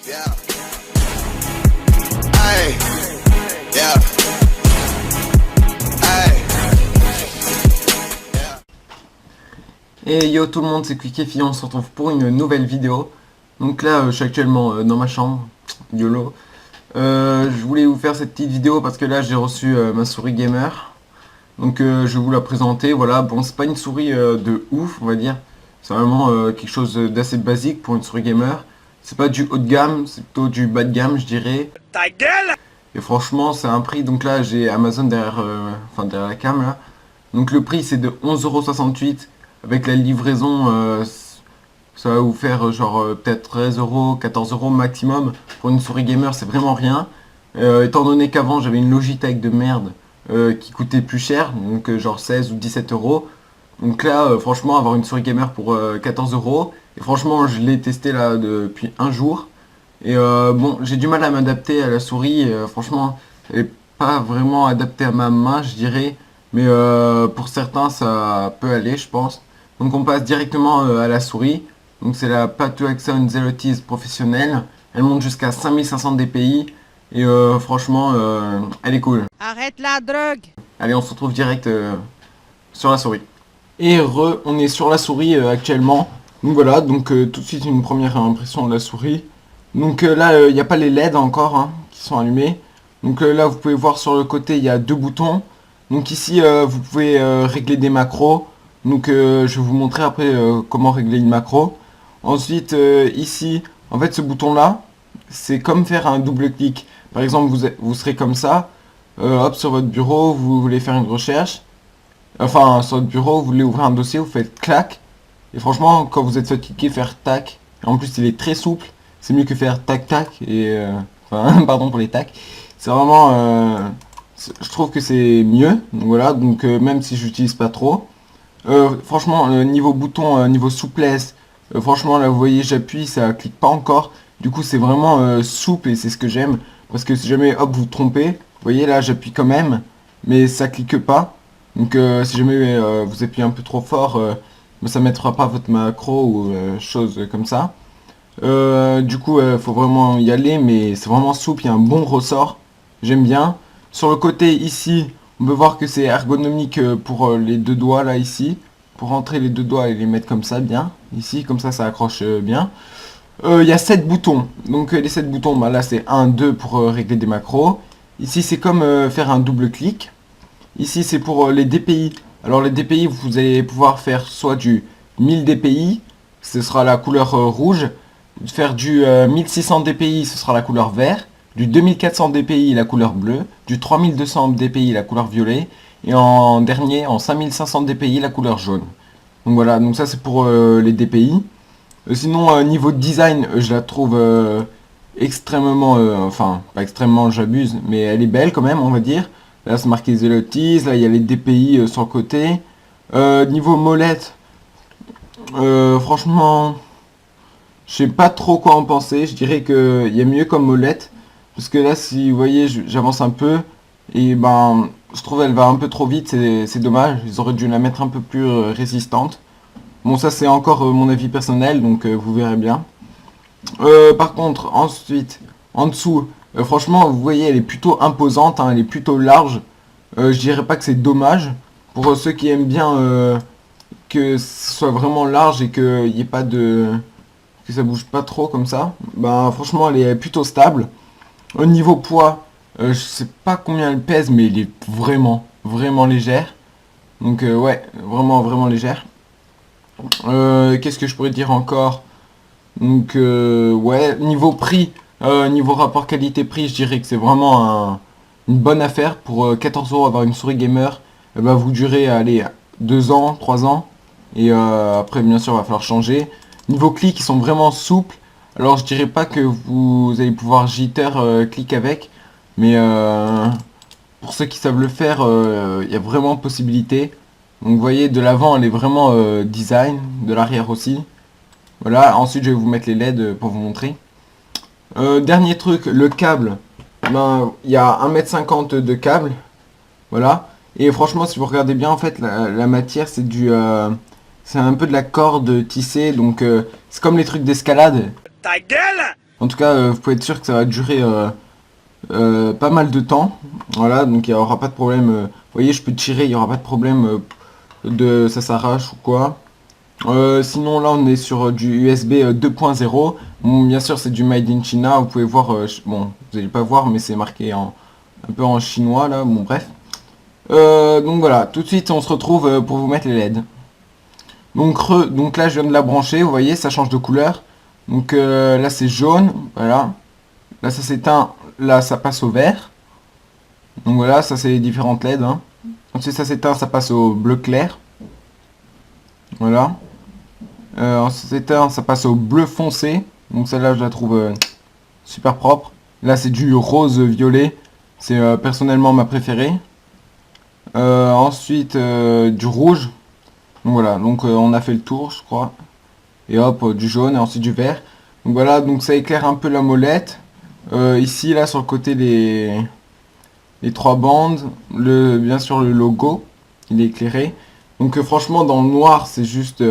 Yeah. Hey. Yeah. Hey. Yeah. Et yo tout le monde, c'est Quick on se retrouve pour une nouvelle vidéo. Donc là, je suis actuellement dans ma chambre, YOLO. Je voulais vous faire cette petite vidéo parce que là j'ai reçu ma souris gamer. Donc je vais vous la présenter, voilà. Bon, c'est pas une souris de ouf, on va dire. C'est vraiment quelque chose d'assez basique pour une souris gamer. C'est pas du haut de gamme, c'est plutôt du bas de gamme, je dirais. Ta gueule! Et franchement, c'est un prix, donc là j'ai Amazon derrière, derrière la cam là. Donc le prix c'est de 11,68 € avec la livraison. Ça va vous faire genre peut-être 13 €, 14 € maximum. Pour une souris gamer, c'est vraiment rien. Étant donné qu'avant j'avais une Logitech de merde qui coûtait plus cher, donc genre 16 ou 17 €. Donc là, franchement, avoir une souris gamer pour 14 €. Et franchement, je l'ai testé là depuis un jour. Et bon, j'ai du mal à m'adapter à la souris. Franchement, elle est pas vraiment adaptée à ma main, je dirais. Mais pour certains, ça peut aller, je pense. Donc on passe directement à la souris. Donc c'est la Patuaxon Zelotis professionnelle. Elle monte jusqu'à 5500 dpi. Et franchement, elle est cool. Arrête la drogue! Allez, on se retrouve direct sur la souris. Et on est sur la souris actuellement. Donc voilà, donc tout de suite une première impression de la souris. Donc là, il n'y a pas les LED encore hein, qui sont allumés. Donc là, vous pouvez voir sur le côté, il y a deux boutons. Donc ici, vous pouvez régler des macros. Donc je vais vous montrer après comment régler une macro. Ensuite, ici, en fait, ce bouton-là, c'est comme faire un double clic. Par exemple, vous serez comme ça. Hop, sur votre bureau, vous voulez faire une recherche. Enfin, sur votre bureau, vous voulez ouvrir un dossier, vous faites clac. Et franchement, quand vous êtes fatigué, faire tac. En plus, il est très souple. C'est mieux que faire tac tac. Et enfin, pardon pour les tacs. C'est vraiment... je trouve que c'est mieux. Donc voilà, donc même si j'utilise pas trop. Franchement, niveau bouton, niveau souplesse, franchement là vous voyez j'appuie, ça clique pas encore. Du coup c'est vraiment souple et c'est ce que j'aime. Parce que si jamais hop vous vous trompez, vous voyez là j'appuie quand même, mais ça clique pas. Donc si jamais vous appuyez un peu trop fort, ça mettra pas votre macro ou chose comme ça. Du coup faut vraiment y aller, mais c'est vraiment souple, il y a un bon ressort. J'aime bien. Sur le côté ici, on peut voir que c'est ergonomique pour les deux doigts là ici. Pour rentrer les deux doigts et les mettre comme ça bien. Ici, comme ça accroche bien. Il y a 7 boutons. Donc les 7 boutons, bah, là c'est 1, 2 pour régler des macros. Ici c'est comme faire un double clic. Ici c'est pour les DPI. Alors les DPI, vous allez pouvoir faire soit du 1000 DPI, ce sera la couleur rouge. Faire du 1600 DPI, ce sera la couleur vert. Du 2400 DPI, la couleur bleue. Du 3200 DPI, la couleur violet. Et en dernier, en 5500 DPI, la couleur jaune. Donc voilà, donc ça c'est pour les DPI. Sinon, niveau design, je la trouve extrêmement... enfin, pas extrêmement, j'abuse, mais elle est belle quand même, on va dire. Là, c'est marqué Zelotis. Là, il y a les DPI sur le côté. Niveau molette, franchement... Je sais pas trop quoi en penser. Je dirais qu'il y a mieux comme molette. Parce que là, si vous voyez, j'avance un peu. Et ben, je trouve elle va un peu trop vite. C'est dommage. Ils auraient dû la mettre un peu plus résistante. Bon, ça c'est encore mon avis personnel. Donc vous verrez bien. Par contre, ensuite, en dessous, franchement, vous voyez, elle est plutôt imposante. Hein, elle est plutôt large. Je dirais pas que c'est dommage. Pour ceux qui aiment bien que ce soit vraiment large et qu'il n'y ait pas de... que ça bouge pas trop comme ça, bah franchement elle est plutôt stable. Au niveau poids, je sais pas combien elle pèse, mais elle est vraiment légère. Donc ouais, vraiment légère. Qu'est-ce que je pourrais dire encore? Donc ouais, niveau prix, niveau rapport qualité-prix, je dirais que c'est vraiment une bonne affaire. Pour 14 € avoir une souris gamer, elle va vous durer, allez, 2 ans, 3 ans. Et après bien sûr il va falloir changer. Niveau clic, ils sont vraiment souples. Alors je dirais pas que vous allez pouvoir jitter clic avec. Mais pour ceux qui savent le faire, il y a vraiment possibilité. Donc vous voyez, de l'avant elle est vraiment design. De l'arrière aussi. Voilà, ensuite je vais vous mettre les LED pour vous montrer. Dernier truc, le câble. Ben, il y a 1,50 m de câble. Voilà. Et franchement si vous regardez bien en fait la matière c'est du... c'est un peu de la corde tissée, donc c'est comme les trucs d'escalade. Ta gueule! En tout cas, vous pouvez être sûr que ça va durer pas mal de temps. Voilà, donc il n'y aura pas de problème. Vous voyez, je peux tirer, il n'y aura pas de problème de ça s'arrache ou quoi. Sinon là on est sur du USB 2.0. Bon, bien sûr c'est du Made in China. Vous pouvez voir, bon vous n'allez pas voir mais c'est marqué un peu en chinois là. Bon bref. Donc voilà, tout de suite on se retrouve pour vous mettre les LED. Donc là je viens de la brancher, vous voyez ça change de couleur. Donc là c'est jaune, voilà. Là ça s'éteint, là ça passe au vert. Donc voilà, ça c'est les différentes LED. Hein. Ensuite ça s'éteint, ça passe au bleu clair. Voilà. Ensuite s'éteint, ça passe au bleu foncé. Donc celle-là je la trouve super propre. Là c'est du rose violet. C'est personnellement ma préférée. Ensuite du rouge. Donc voilà, donc on a fait le tour je crois. Et hop, du jaune et ensuite du vert. Donc voilà, donc ça éclaire un peu la molette. Ici là sur le côté les trois bandes. Bien sûr le logo, il est éclairé. Donc franchement dans le noir c'est juste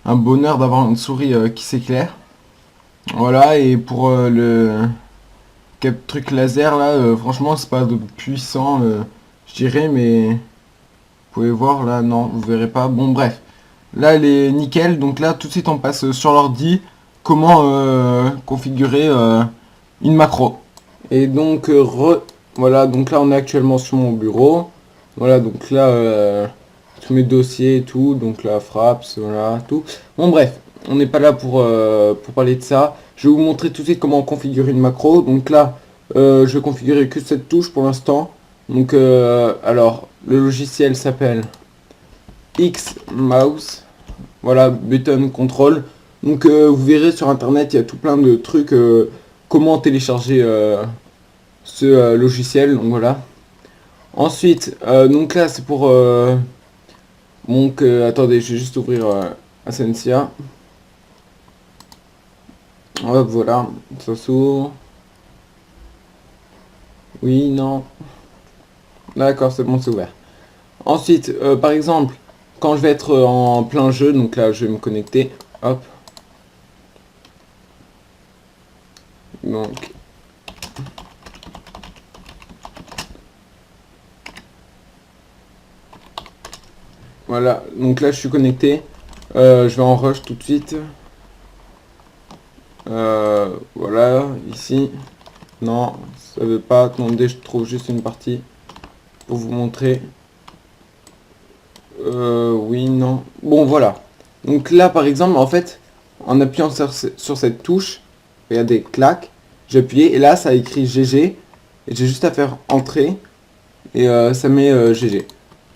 un bonheur d'avoir une souris qui s'éclaire. Voilà, et pour le truc laser là, franchement c'est pas de puissant je dirais, mais vous pouvez voir là, non vous verrez pas. Bon bref, là elle est nickel. Donc là tout de suite on passe sur l'ordi, comment configurer une macro. Et donc voilà, donc là on est actuellement sur mon bureau. Voilà, donc là tous mes dossiers et tout, donc là Fraps, voilà, tout. Bon bref, on n'est pas là pour parler de ça. Je vais vous montrer tout de suite comment configurer une macro. Donc là, je vais configurer que cette touche pour l'instant. Donc alors, le logiciel s'appelle Xmouse. Voilà, button control. Donc vous verrez sur internet, il y a tout plein de trucs, comment télécharger ce logiciel. Donc voilà. Ensuite, donc là c'est pour... donc attendez, je vais juste ouvrir Ascensia. Hop, voilà, ça s'ouvre. Oui, non. D'accord, c'est bon, c'est ouvert. Ensuite, par exemple, quand je vais être en plein jeu, donc là je vais me connecter. Hop. Donc... Voilà, donc là je suis connecté. Je vais en rush tout de suite. Voilà, ici. Non, ça veut pas. Attendez, je trouve juste une partie pour vous montrer. Oui, non. Bon, voilà. Donc là, par exemple, en fait, en appuyant sur cette touche, regardez, clac, j'ai appuyé et là, ça a écrit GG. Et j'ai juste à faire entrer et ça met GG.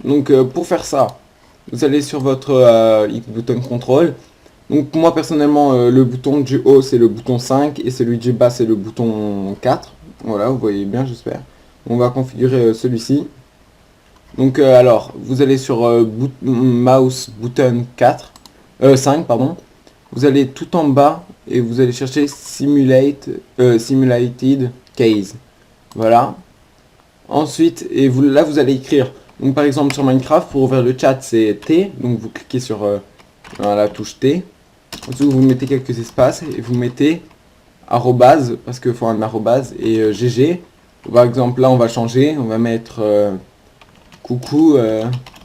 Donc pour faire ça, vous allez sur votre X-Button Control. Donc moi personnellement le bouton du haut c'est le bouton 5 et celui du bas c'est le bouton 4. Voilà, vous voyez bien j'espère. On va configurer celui-ci. Donc alors vous allez sur Mouse Button 4, 5 pardon. Vous allez tout en bas et vous allez chercher Simulated Case. Voilà. Ensuite, et là vous allez écrire. Donc par exemple sur Minecraft, pour ouvrir le chat c'est T. Donc vous cliquez sur la touche T. Ensuite vous mettez quelques espaces et vous mettez arrobase, parce qu'il faut un arrobase, et GG. Par exemple là on va changer, on va mettre coucou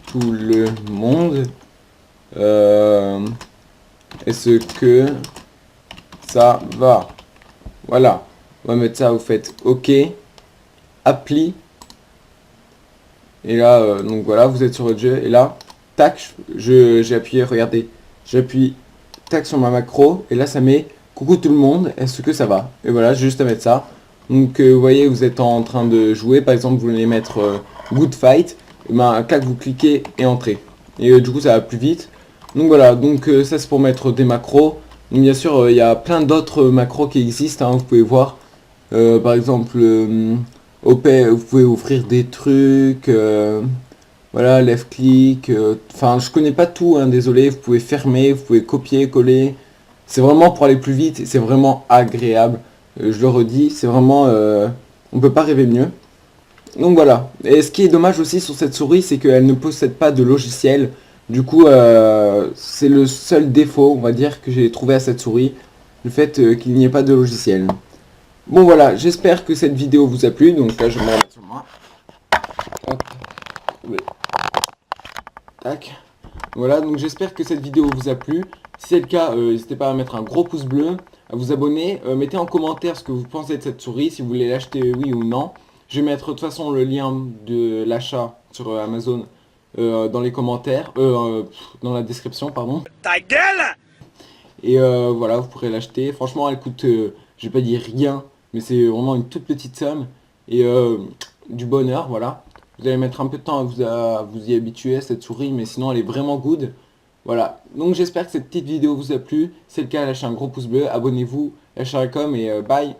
tout le monde. Est-ce que ça va? Voilà. On va mettre ça, vous faites OK. Appli. Et là, donc voilà, vous êtes sur votre jeu. Et là, tac, j'ai appuyé, regardez. J'appuie, tac, sur ma macro. Et là, ça met coucou tout le monde, est-ce que ça va? Et voilà, j'ai juste à mettre ça. Donc, vous voyez, vous êtes en train de jouer. Par exemple, vous voulez mettre good fight. Et ben, clac, vous cliquez et entrez. Et du coup, ça va plus vite. Donc voilà, donc ça c'est pour mettre des macros. Donc, bien sûr, il y a plein d'autres macros qui existent, hein, vous pouvez voir. Par exemple, OP, vous pouvez ouvrir des trucs. Voilà, left click. Enfin, je connais pas tout, hein, désolé. Vous pouvez fermer, vous pouvez copier, coller. C'est vraiment pour aller plus vite. C'est vraiment agréable. Je le redis, c'est vraiment... on peut pas rêver mieux. Donc voilà. Et ce qui est dommage aussi sur cette souris, c'est qu'elle ne possède pas de logiciel. Du coup, c'est le seul défaut, on va dire, que j'ai trouvé à cette souris. le fait qu'il n'y ait pas de logiciel. Bon voilà, j'espère que cette vidéo vous a plu, donc là je vais me remettre sur moi. Hop. Ouais. Tac. Voilà, donc j'espère que cette vidéo vous a plu. Si c'est le cas, n'hésitez pas à mettre un gros pouce bleu, à vous abonner, mettez en commentaire ce que vous pensez de cette souris, si vous voulez l'acheter oui ou non. Je vais mettre de toute façon le lien de l'achat sur Amazon dans les commentaires, dans la description, pardon. Ta gueule! Et voilà, vous pourrez l'acheter. Franchement, elle coûte, je vais pas dire rien, mais c'est vraiment une toute petite somme. Et du bonheur, voilà. Vous allez mettre un peu de temps à vous y habituer à cette souris, mais sinon elle est vraiment good. Voilà. Donc j'espère que cette petite vidéo vous a plu. Si c'est le cas, lâchez un gros pouce bleu, abonnez-vous, lâchez un com et bye.